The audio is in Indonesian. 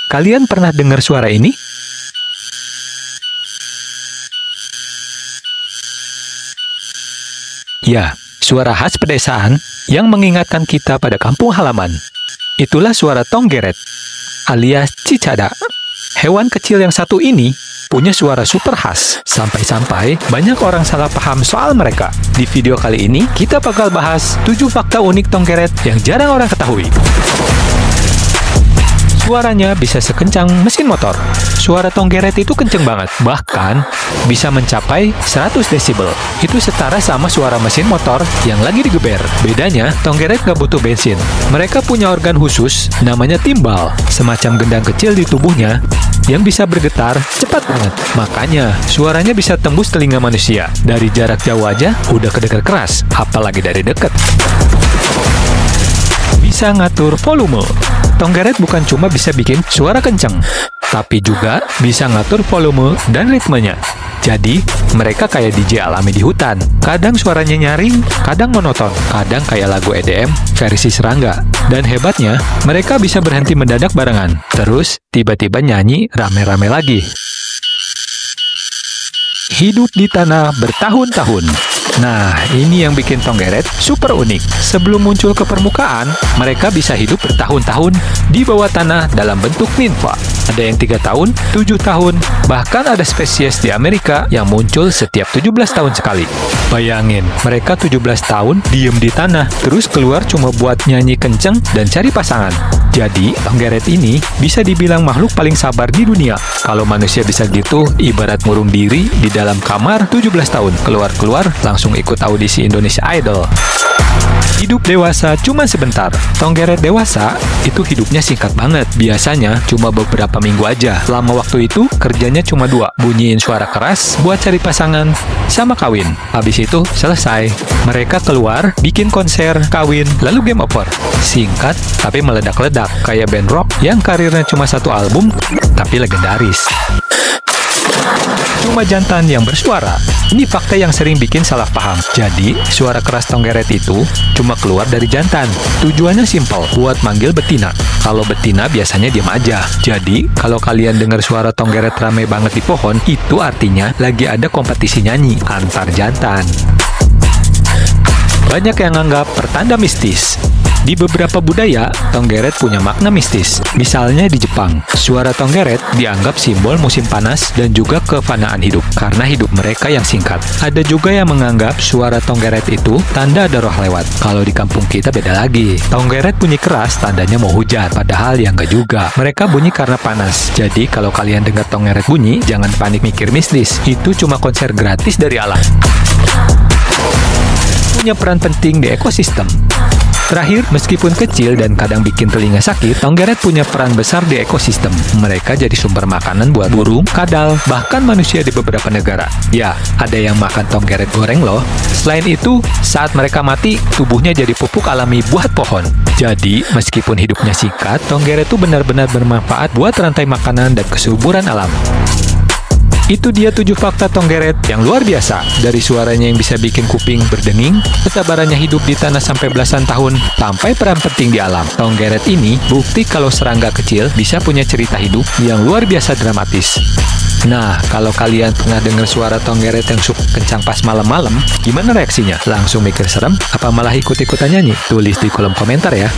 Kalian pernah dengar suara ini? Ya, suara khas pedesaan yang mengingatkan kita pada kampung halaman. Itulah suara tonggeret, alias cicada. Hewan kecil yang satu ini punya suara super khas, sampai-sampai banyak orang salah paham soal mereka. Di video kali ini, kita bakal bahas 7 fakta unik tonggeret yang jarang orang ketahui. Suaranya bisa sekencang mesin motor. Suara tonggeret itu kenceng banget, bahkan bisa mencapai 100 desibel. Itu setara sama suara mesin motor yang lagi digeber. Bedanya, tonggeret nggak butuh bensin. Mereka punya organ khusus, namanya timbal, semacam gendang kecil di tubuhnya yang bisa bergetar cepat banget. Makanya, suaranya bisa tembus telinga manusia. Dari jarak jauh aja udah kedengar keras, apalagi dari dekat. Bisa ngatur volume. Tonggeret bukan cuma bisa bikin suara kenceng, tapi juga bisa ngatur volume dan ritmenya. Jadi, mereka kayak DJ alami di hutan. Kadang suaranya nyaring, kadang monoton, kadang kayak lagu EDM versi serangga. Dan hebatnya, mereka bisa berhenti mendadak barengan, terus tiba-tiba nyanyi rame-rame lagi. Hidup di tanah bertahun-tahun. Nah, ini yang bikin tonggeret super unik. Sebelum muncul ke permukaan, mereka bisa hidup bertahun-tahun di bawah tanah dalam bentuk nimfa. Ada yang 3 tahun, 7 tahun, bahkan ada spesies di Amerika yang muncul setiap 17 tahun sekali. Bayangin, mereka 17 tahun diem di tanah, terus keluar cuma buat nyanyi kenceng dan cari pasangan. Jadi, tonggeret ini bisa dibilang makhluk paling sabar di dunia. Kalau manusia bisa gitu, ibarat ngurung diri di dalam kamar 17 tahun. Keluar-keluar, langsung ikut audisi Indonesia Idol. Hidup dewasa cuma sebentar. Tonggeret dewasa itu hidupnya singkat banget. Biasanya cuma beberapa minggu aja. Selama waktu itu kerjanya cuma 2. Bunyiin suara keras buat cari pasangan sama kawin. Habis itu selesai. Mereka keluar, bikin konser, kawin, lalu game over. Singkat tapi meledak-ledak. Kayak band rock yang karirnya cuma 1 album tapi legendaris. Cuma jantan yang bersuara. Ini fakta yang sering bikin salah paham. Jadi, suara keras tonggeret itu cuma keluar dari jantan. Tujuannya simpel, buat manggil betina. Kalau betina biasanya diam aja. Jadi, kalau kalian dengar suara tonggeret rame banget di pohon, itu artinya lagi ada kompetisi nyanyi antar jantan. Banyak yang anggap pertanda mistis. Di beberapa budaya, tonggeret punya makna mistis. Misalnya di Jepang, suara tonggeret dianggap simbol musim panas dan juga kefanaan hidup, karena hidup mereka yang singkat. Ada juga yang menganggap suara tonggeret itu tanda ada roh lewat. Kalau di kampung kita beda lagi. Tonggeret bunyi keras, tandanya mau hujan, padahal ya enggak juga. Mereka bunyi karena panas. Jadi kalau kalian dengar tonggeret bunyi, jangan panik mikir mistis. Itu cuma konser gratis dari alam. Punya peran penting di ekosistem. Terakhir, meskipun kecil dan kadang bikin telinga sakit, tonggeret punya peran besar di ekosistem. Mereka jadi sumber makanan buat burung, kadal, bahkan manusia di beberapa negara. Ya, ada yang makan tonggeret goreng loh. Selain itu, saat mereka mati, tubuhnya jadi pupuk alami buat pohon. Jadi, meskipun hidupnya singkat, tonggeret itu benar-benar bermanfaat buat rantai makanan dan kesuburan alam. Itu dia 7 fakta tonggeret yang luar biasa. Dari suaranya yang bisa bikin kuping berdenging, kesabarannya hidup di tanah sampai belasan tahun, sampai peran penting di alam. Tonggeret ini bukti kalau serangga kecil bisa punya cerita hidup yang luar biasa dramatis. Nah, kalau kalian pernah dengar suara tonggeret yang suka kencang pas malam-malam, gimana reaksinya? Langsung mikir serem? Apa malah ikut-ikutan nyanyi? Tulis di kolom komentar ya.